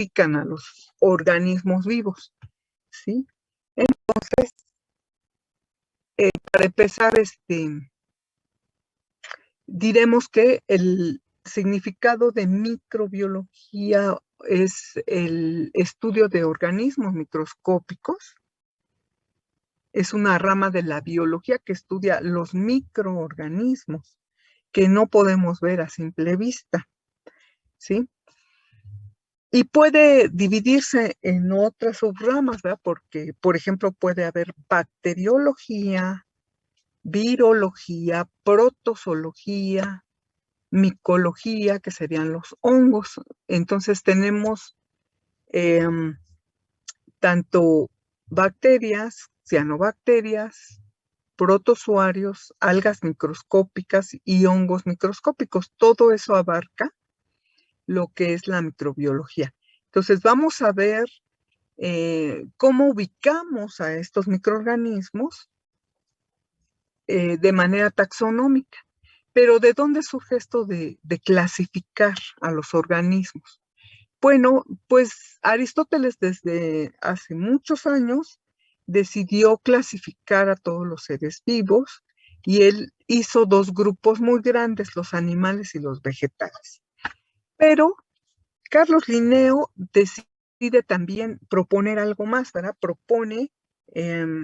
clasifican a los organismos vivos, ¿sí? Entonces, para empezar, diremos que el significado de microbiología es el estudio de organismos microscópicos. Es una rama de la biología que estudia los microorganismos que no podemos ver a simple vista, ¿sí? Y puede dividirse en otras subramas, ¿verdad? Porque, por ejemplo, puede haber bacteriología, virología, protozoología, micología, que serían los hongos. Entonces tenemos tanto bacterias, cianobacterias, protozoarios, algas microscópicas y hongos microscópicos. Todo eso abarca lo que es la microbiología. Entonces vamos a ver cómo ubicamos a estos microorganismos de manera taxonómica. Pero ¿de dónde surge esto de clasificar a los organismos? Bueno, pues Aristóteles desde hace muchos años decidió clasificar a todos los seres vivos y él hizo dos grupos muy grandes, los animales y los vegetales. Pero Carlos Linneo decide también proponer algo más, ¿verdad? Él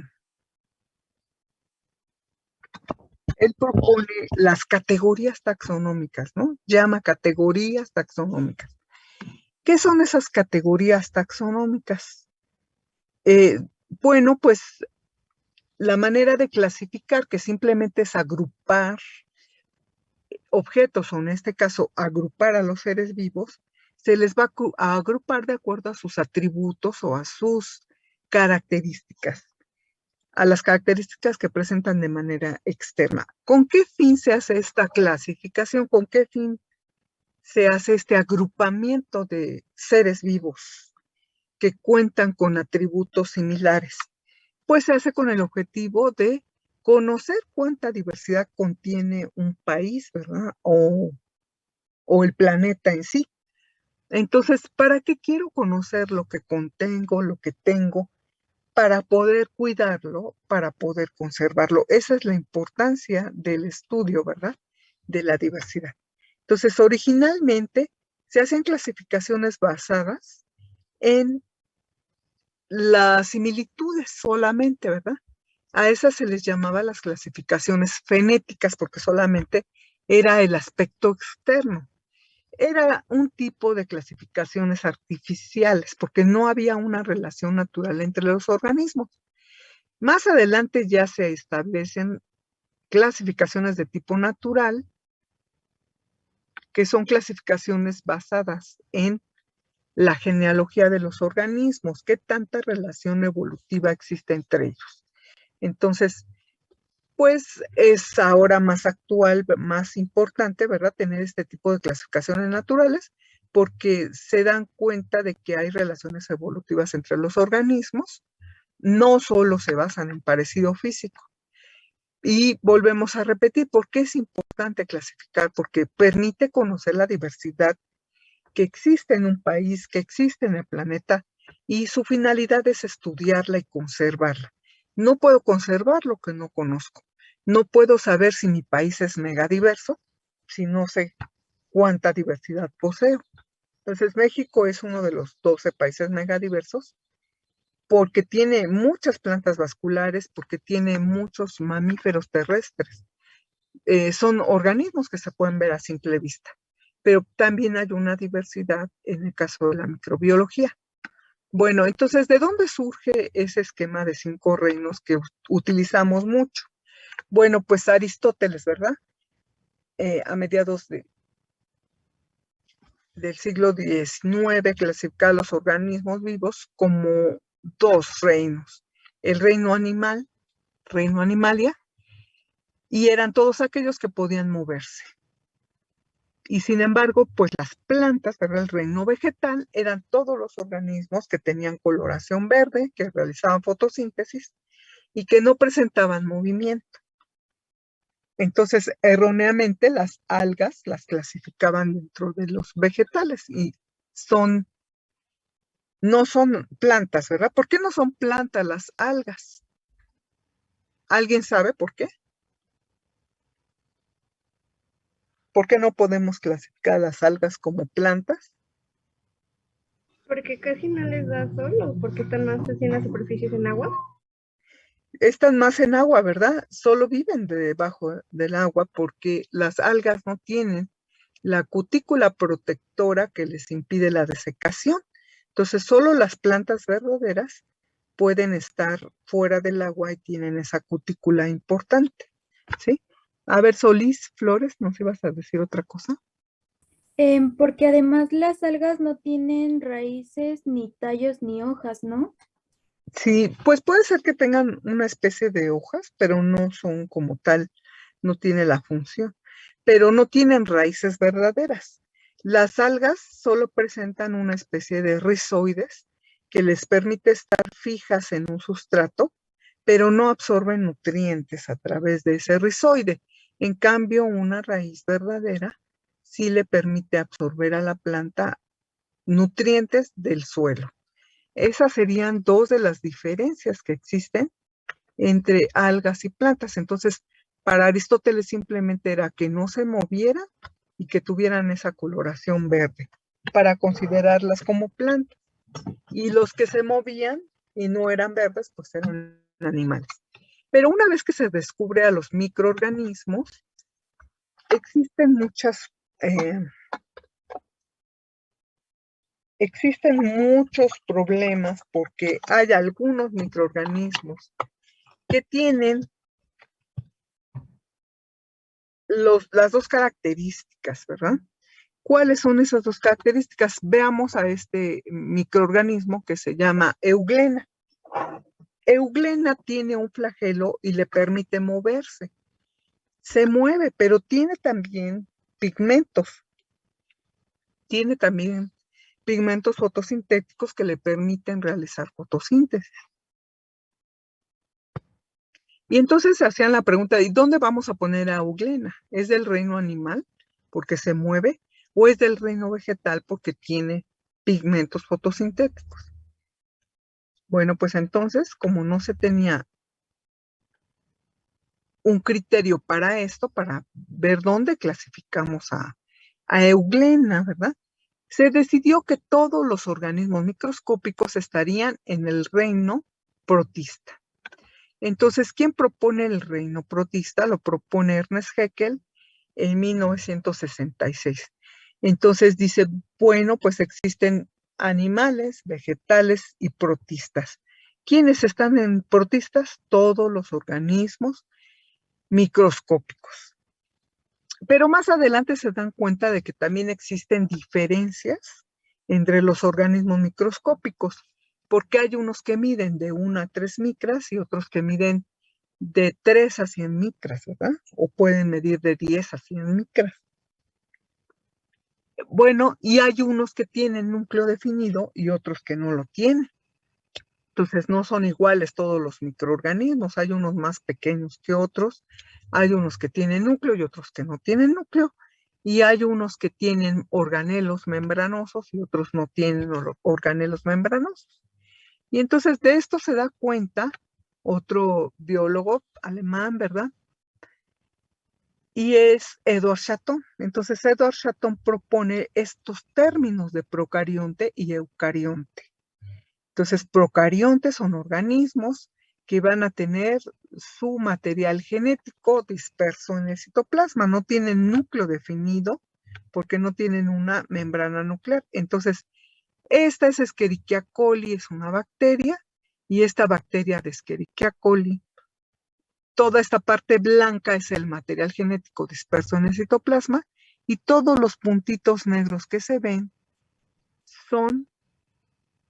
propone las categorías taxonómicas, ¿no? Llama categorías taxonómicas. ¿Qué son esas categorías taxonómicas? Bueno, pues la manera de clasificar, que simplemente es agrupar objetos, o en este caso agrupar a los seres vivos, se les va a agrupar de acuerdo a sus atributos o a sus características, a las características que presentan de manera externa. ¿Con qué fin se hace esta clasificación? ¿Con qué fin se hace este agrupamiento de seres vivos que cuentan con atributos similares? Pues se hace con el objetivo de conocer cuánta diversidad contiene un país, ¿verdad? O el planeta en sí. Entonces, ¿para qué quiero conocer lo que contengo, lo que tengo? Para poder cuidarlo, para poder conservarlo. Esa es la importancia del estudio, ¿verdad? De la diversidad. Entonces, originalmente se hacen clasificaciones basadas en las similitudes solamente, ¿verdad? A esas se les llamaba las clasificaciones fenéticas porque solamente era el aspecto externo. Era un tipo de clasificaciones artificiales porque no había una relación natural entre los organismos. Más adelante ya se establecen clasificaciones de tipo natural, que son clasificaciones basadas en la genealogía de los organismos, qué tanta relación evolutiva existe entre ellos. Entonces, pues es ahora más actual, más importante, ¿verdad? Tener este tipo de clasificaciones naturales porque se dan cuenta de que hay relaciones evolutivas entre los organismos, no solo se basan en parecido físico. Y volvemos a repetir, ¿por qué es importante clasificar? Porque permite conocer la diversidad que existe en un país, que existe en el planeta, y su finalidad es estudiarla y conservarla. No puedo conservar lo que no conozco. No puedo saber si mi país es megadiverso si no sé cuánta diversidad poseo. Entonces, México es uno de los 12 países megadiversos porque tiene muchas plantas vasculares, porque tiene muchos mamíferos terrestres. Son organismos que se pueden ver a simple vista, pero también hay una diversidad en el caso de la microbiología. Bueno, entonces, ¿de dónde surge ese esquema de 5 reinos que utilizamos mucho? Bueno, pues Aristóteles, ¿verdad? A mediados del siglo XIX clasifica a los organismos vivos como 2 reinos. El reino animal, reino animalia, y eran todos aquellos que podían moverse. Y sin embargo, pues las plantas, ¿verdad? El reino vegetal, eran todos los organismos que tenían coloración verde, que realizaban fotosíntesis y que no presentaban movimiento. Entonces, erróneamente, las algas las clasificaban dentro de los vegetales y son No son plantas, ¿verdad? ¿Por qué no son plantas las algas? ¿Alguien sabe por qué? ¿Por qué no podemos clasificar las algas como plantas? Porque casi no les da sol o porque están más así en las superficies en agua. Están más en agua, ¿verdad? Solo viven debajo del agua porque las algas no tienen la cutícula protectora que les impide la desecación. Entonces, solo las plantas verdaderas pueden estar fuera del agua y tienen esa cutícula importante, ¿sí? A ver, Solís Flores, ¿nos ibas a decir otra cosa? Porque además las algas no tienen raíces, ni tallos, ni hojas, ¿no? Sí, pues puede ser que tengan una especie de hojas, pero no son como tal, no tiene la función, pero no tienen raíces verdaderas. Las algas solo presentan una especie de rizoides que les permite estar fijas en un sustrato, pero no absorben nutrientes a través de ese rizoide. En cambio, una raíz verdadera sí le permite absorber a la planta nutrientes del suelo. Esas serían dos de las diferencias que existen entre algas y plantas. Entonces, para Aristóteles simplemente era que no se movieran y que tuvieran esa coloración verde para considerarlas como plantas. Y los que se movían y no eran verdes, pues eran animales. Pero una vez que se descubre a los microorganismos, existen eh, existen muchos problemas porque hay algunos microorganismos que tienen las dos características, ¿verdad? ¿Cuáles son esas dos características? Veamos a este microorganismo que se llama Euglena. Euglena tiene un flagelo y le permite moverse. Se mueve, pero tiene también pigmentos. Tiene también pigmentos fotosintéticos que le permiten realizar fotosíntesis. Y entonces se hacían la pregunta, ¿y dónde vamos a poner a Euglena? ¿Es del reino animal porque se mueve o es del reino vegetal porque tiene pigmentos fotosintéticos? Bueno, pues entonces, como no se tenía un criterio para esto, para ver dónde clasificamos a Euglena, ¿verdad? Se decidió que todos los organismos microscópicos estarían en el reino protista. Entonces, ¿quién propone el reino protista? Lo propone Ernest Haeckel en 1966. Entonces dice, bueno, pues existen animales, vegetales y protistas. ¿Quiénes están en protistas? Todos los organismos microscópicos. Pero más adelante se dan cuenta de que también existen diferencias entre los organismos microscópicos, porque hay unos que miden de 1 a 3 micras y otros que miden de 3 a 100 micras, ¿verdad? O pueden medir de 10 a 100 micras. Bueno, y hay unos que tienen núcleo definido y otros que no lo tienen. Entonces no son iguales todos los microorganismos, hay unos más pequeños que otros, hay unos que tienen núcleo y otros que no tienen núcleo, y hay unos que tienen organelos membranosos y otros no tienen organelos membranosos. Y entonces de esto se da cuenta otro biólogo alemán, ¿verdad? Y es Edward Chaton. Entonces Edward Chaton propone estos términos de procarionte y eucarionte. Entonces, procariontes son organismos que van a tener su material genético disperso en el citoplasma, no tienen núcleo definido porque no tienen una membrana nuclear. Entonces, esta es Escherichia coli, es una bacteria, y esta bacteria de Escherichia coli, toda esta parte blanca es el material genético disperso en el citoplasma, y todos los puntitos negros que se ven son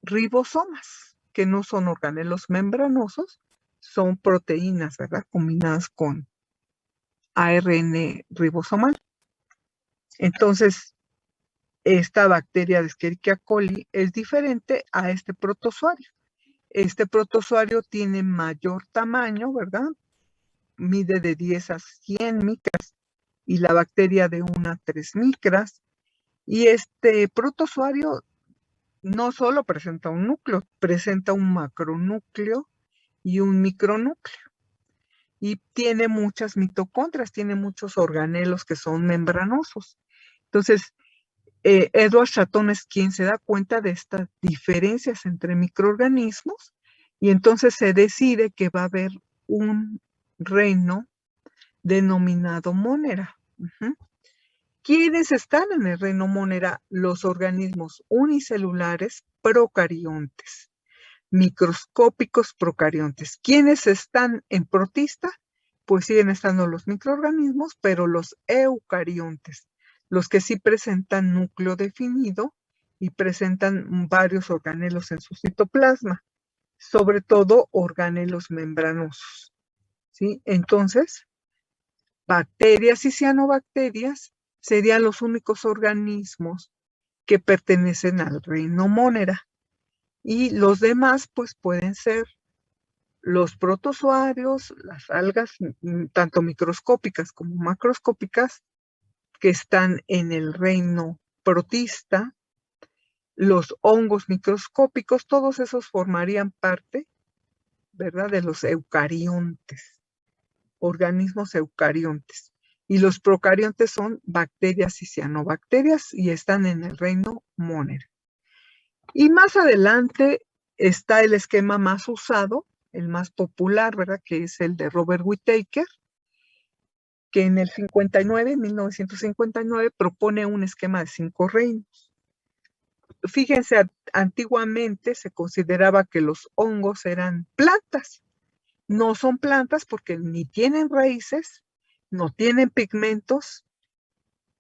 ribosomas, que no son organelos membranosos, son proteínas, ¿verdad? Combinadas con ARN ribosomal. Entonces, esta bacteria de Escherichia coli es diferente a este protozoario. Este protozoario tiene mayor tamaño, ¿verdad? Mide de 10 a 100 micras y la bacteria de 1 a 3 micras. Y este protozoario no solo presenta un núcleo, presenta un macronúcleo y un micronúcleo. Y tiene muchas mitocondrias, tiene muchos organelos que son membranosos. Entonces, Edward Châtons es quien se da cuenta de estas diferencias entre microorganismos y entonces se decide que va a haber un reino denominado Monera. ¿Quiénes están en el reino Monera? Los organismos unicelulares procariontes, microscópicos procariontes. ¿Quiénes están en protista? Pues siguen estando los microorganismos, pero los eucariontes, los que sí presentan núcleo definido y presentan varios organelos en su citoplasma, sobre todo organelos membranosos, ¿sí? Entonces, bacterias y cianobacterias serían los únicos organismos que pertenecen al reino Monera. Y los demás, pues, pueden ser los protozoarios, las algas, tanto microscópicas como macroscópicas, que están en el reino protista, los hongos microscópicos, todos esos formarían parte, ¿verdad?, de los eucariontes, organismos eucariontes. Y los procariontes son bacterias y cianobacterias y están en el reino Monera. Y más adelante está el esquema más usado, el más popular, ¿verdad?, que es el de Robert Whittaker, que en el 1959, propone un esquema de 5 reinos. Fíjense, antiguamente se consideraba que los hongos eran plantas. No son plantas porque ni tienen raíces, no tienen pigmentos,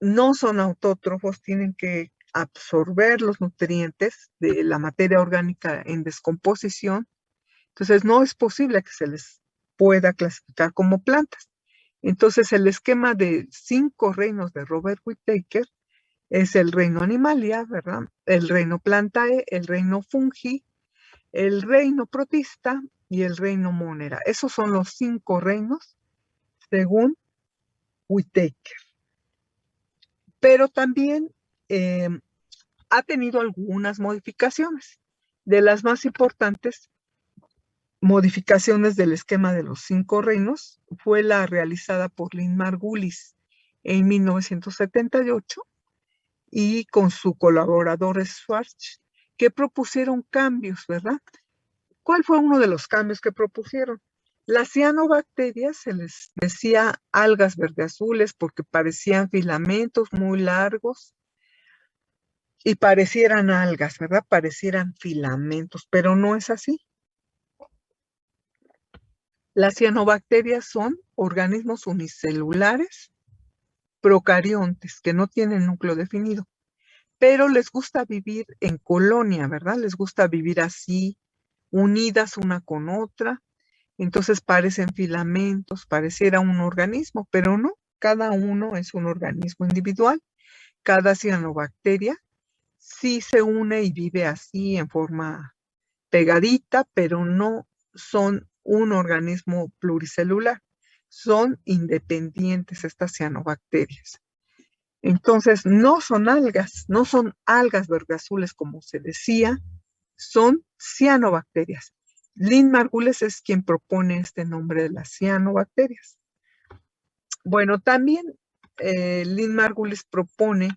no son autótrofos, tienen que absorber los nutrientes de la materia orgánica en descomposición. Entonces no es posible que se les pueda clasificar como plantas. Entonces el esquema de 5 reinos de Robert Whittaker es el reino Animalia, ¿verdad? El reino Plantae, el reino Fungi, el reino Protista y el reino Monera. Esos son los 5 reinos según Whittaker. Pero también ha tenido algunas modificaciones. De las más importantes modificaciones del esquema de los 5 reinos fue la realizada por Lynn Margulis en 1978 y con su colaborador Schwartz, que propusieron cambios, ¿verdad? ¿Cuál fue uno de los cambios que propusieron? Las cianobacterias se les decía algas verde-azules porque parecían filamentos muy largos y parecieran algas, ¿verdad? Parecieran filamentos, pero no es así. Las cianobacterias son organismos unicelulares procariontes que no tienen núcleo definido, pero les gusta vivir en colonia, ¿verdad? Les gusta vivir así, unidas una con otra. Entonces parecen filamentos, pareciera un organismo, pero no, cada uno es un organismo individual. Cada cianobacteria sí se une y vive así en forma pegadita, pero no son un organismo pluricelular. Son independientes estas cianobacterias. Entonces, no son algas verde-azules como se decía, son cianobacterias. Lynn Margulis es quien propone este nombre de las cianobacterias. Bueno, también Lynn Margulis propone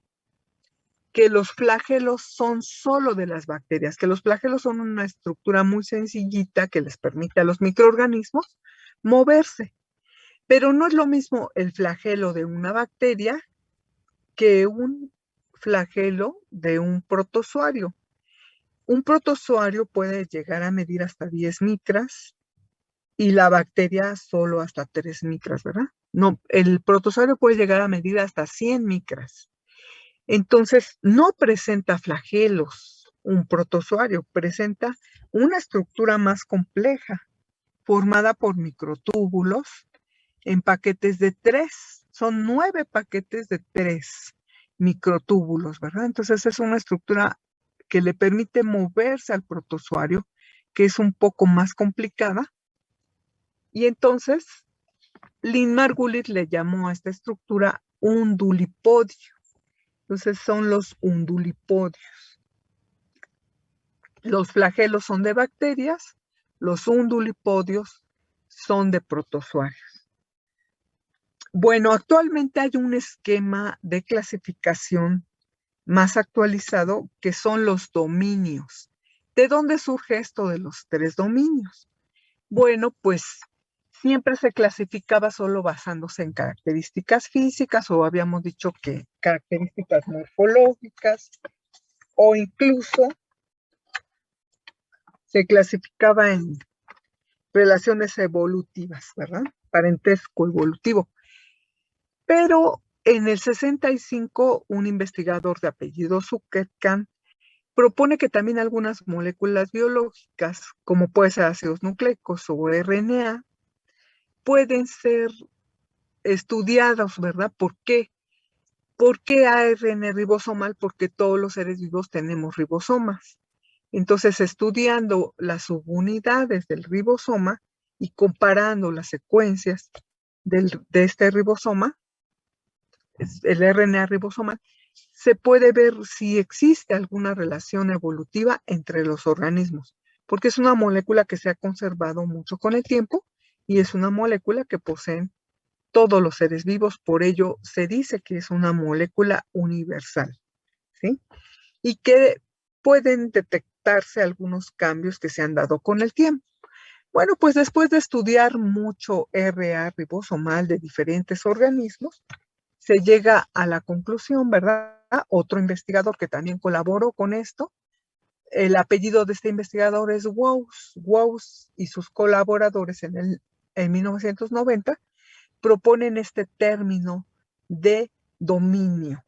que los flagelos son solo de las bacterias, que los flagelos son una estructura muy sencillita que les permite a los microorganismos moverse. Pero no es lo mismo el flagelo de una bacteria que un flagelo de un protozoario. Un protozoario puede llegar a medir hasta 10 micras y la bacteria solo hasta 3 micras, ¿verdad? No, el protozoario puede llegar a medir hasta 100 micras. Entonces, no presenta flagelos un protozoario, presenta una estructura más compleja, formada por microtúbulos en paquetes de 3. Son 9 paquetes de 3 microtúbulos, ¿verdad? Entonces, es una estructura que le permite moverse al protozoario, que es un poco más complicada. Y entonces, Lynn Margulis le llamó a esta estructura undulipodio. Entonces son los undulipodios. Los flagelos son de bacterias, los undulipodios son de protozoarios. Bueno, actualmente hay un esquema de clasificación más actualizado que son los dominios. ¿De dónde surge esto de los 3 dominios? Bueno, pues siempre se clasificaba solo basándose en características físicas o habíamos dicho que características morfológicas o incluso se clasificaba en relaciones evolutivas, ¿verdad? Parentesco evolutivo. Pero en el 65, un investigador de apellido Zuckerman propone que también algunas moléculas biológicas, como pueden ser ácidos nucleicos o RNA, pueden ser estudiados, ¿verdad? ¿Por qué? ¿Por qué ARN ribosomal? Porque todos los seres vivos tenemos ribosomas. Entonces, estudiando las subunidades del ribosoma y comparando las secuencias de este ribosoma, el RNA ribosomal, se puede ver si existe alguna relación evolutiva entre los organismos, porque es una molécula que se ha conservado mucho con el tiempo y es una molécula que poseen todos los seres vivos, por ello se dice que es una molécula universal, ¿sí? Y que pueden detectarse algunos cambios que se han dado con el tiempo. Bueno, pues después de estudiar mucho RNA ribosomal de diferentes organismos, se llega a la conclusión, ¿verdad? Otro investigador que también colaboró con esto, el apellido de este investigador es Wouse. Wouse y sus colaboradores en 1990 proponen este término de dominio.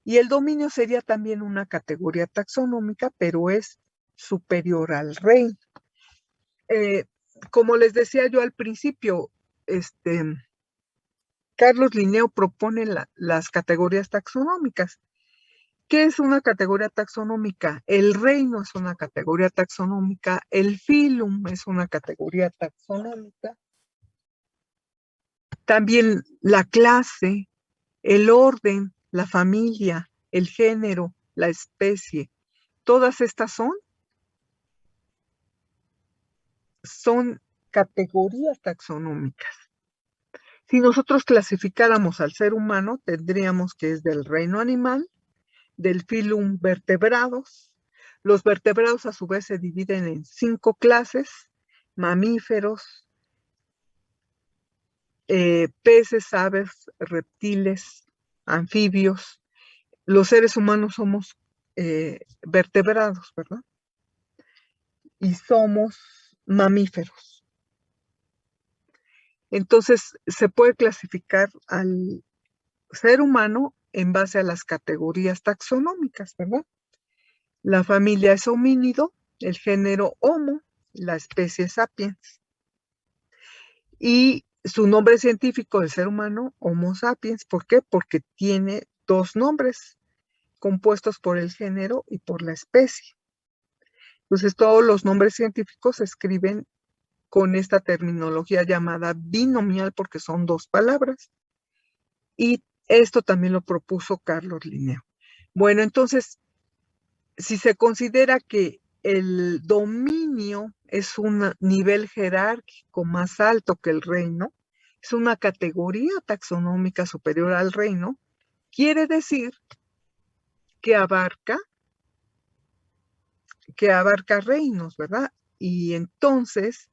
Y el dominio sería también una categoría taxonómica, pero es superior al reino. Como les decía yo al principio, Carlos Linneo propone las categorías taxonómicas. ¿Qué es una categoría taxonómica? El reino es una categoría taxonómica, el filum es una categoría taxonómica, también la clase, el orden, la familia, el género, la especie, todas estas son categorías taxonómicas. Si nosotros clasificáramos al ser humano, tendríamos que es del reino animal, del filum vertebrados. Los vertebrados a su vez se dividen en 5 clases: mamíferos, peces, aves, reptiles, anfibios. Los seres humanos somos vertebrados, ¿verdad? Y somos mamíferos. Entonces, se puede clasificar al ser humano en base a las categorías taxonómicas, ¿verdad? La familia es homínido, el género Homo, la especie Sapiens. Y su nombre científico del ser humano, Homo sapiens. ¿Por qué? Porque tiene 2 nombres compuestos por el género y por la especie. Entonces, todos los nombres científicos se escriben con esta terminología llamada binomial porque son 2 palabras. Y esto también lo propuso Carlos Linneo. Bueno, entonces, si se considera que el dominio es un nivel jerárquico más alto que el reino, es una categoría taxonómica superior al reino, quiere decir que abarca reinos, ¿verdad? Y entonces,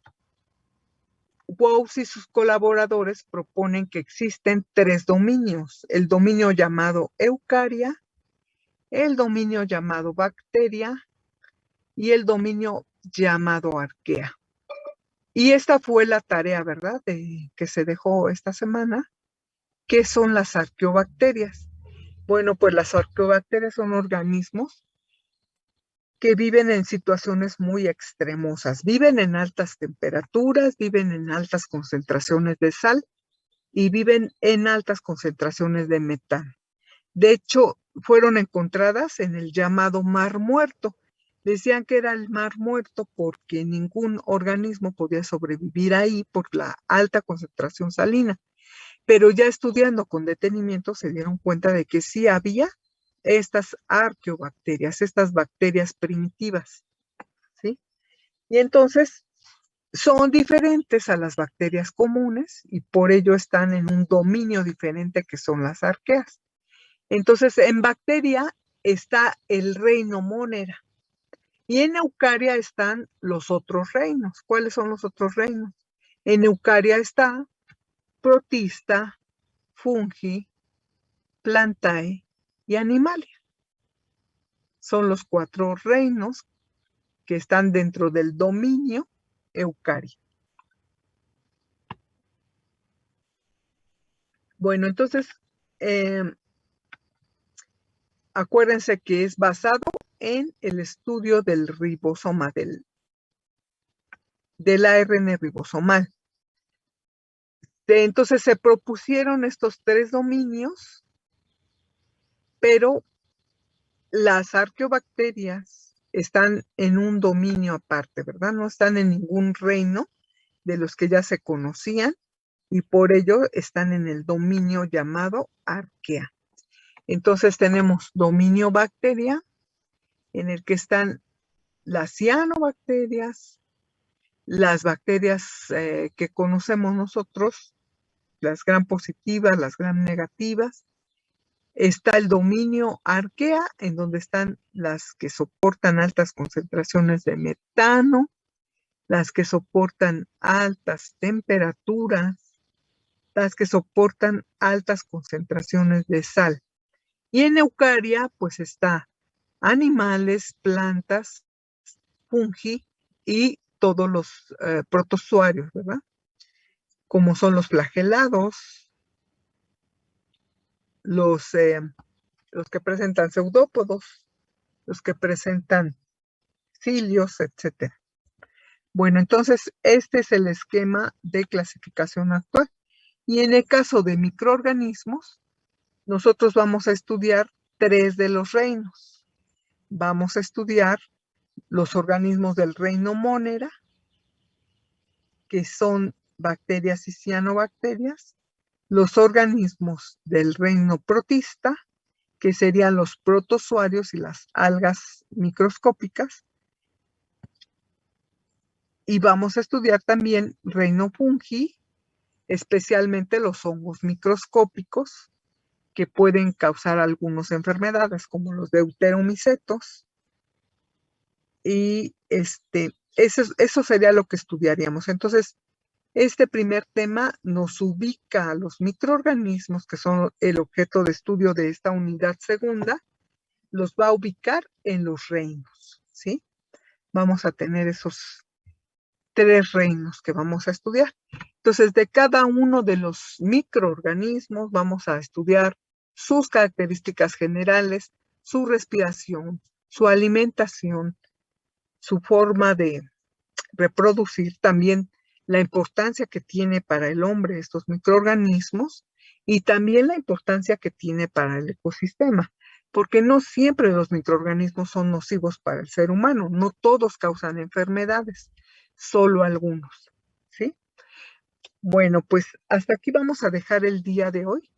Wouse y sus colaboradores proponen que existen 3 dominios: el dominio llamado eucaria, el dominio llamado bacteria y el dominio llamado arquea. Y esta fue la tarea, ¿verdad?, que se dejó esta semana. ¿Qué son las arqueobacterias? Bueno, pues las arqueobacterias son organismos que viven en situaciones muy extremosas. Viven en altas temperaturas, viven en altas concentraciones de sal y viven en altas concentraciones de metano. De hecho, fueron encontradas en el llamado Mar Muerto. Decían que era el Mar Muerto porque ningún organismo podía sobrevivir ahí por la alta concentración salina. Pero ya estudiando con detenimiento se dieron cuenta de que sí había estas arqueobacterias, estas bacterias primitivas. Y entonces son diferentes a las bacterias comunes y por ello están en un dominio diferente que son las arqueas. Entonces, en bacteria está el reino Monera y en Eucaria están los otros reinos. ¿Cuáles son los otros reinos? En Eucaria está Protista, Fungi, Plantae y Animalia. Son los 4 reinos que están dentro del dominio Eucaria. Bueno, entonces, acuérdense que es basado en el estudio del ribosoma, del ARN ribosomal. Entonces se propusieron estos 3 dominios, pero las arqueobacterias están en un dominio aparte, ¿verdad? No están en ningún reino de los que ya se conocían y por ello están en el dominio llamado arquea. Entonces tenemos dominio bacteria, en el que están las cianobacterias, las bacterias que conocemos nosotros, las gram positivas, las gram negativas. Está el dominio arquea, en donde están las que soportan altas concentraciones de metano, las que soportan altas temperaturas, las que soportan altas concentraciones de sal. Y en Eucaria, pues está animales, plantas, fungi y todos los protozoarios, ¿verdad? Como son los flagelados, los que presentan pseudópodos, los que presentan cilios, etc. Bueno, entonces este es el esquema de clasificación actual. Y en el caso de microorganismos, nosotros vamos a estudiar 3 de los reinos. Vamos a estudiar los organismos del reino Monera, que son bacterias y cianobacterias, los organismos del reino Protista, que serían los protozoarios y las algas microscópicas, y vamos a estudiar también reino Fungi, especialmente los hongos microscópicos, que pueden causar algunas enfermedades, como los deuteromicetos, y eso sería lo que estudiaríamos. Entonces, este primer tema nos ubica a los microorganismos, que son el objeto de estudio de esta unidad segunda, los va a ubicar en los reinos, ¿sí? Vamos a tener esos 3 reinos que vamos a estudiar. Entonces, de cada uno de los microorganismos vamos a estudiar sus características generales, su respiración, su alimentación, su forma de reproducir, también la importancia que tiene para el hombre estos microorganismos y también la importancia que tiene para el ecosistema, porque no siempre los microorganismos son nocivos para el ser humano, no todos causan enfermedades, solo algunos, ¿sí? Bueno, pues hasta aquí vamos a dejar el día de hoy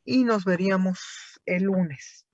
y nos veríamos el lunes.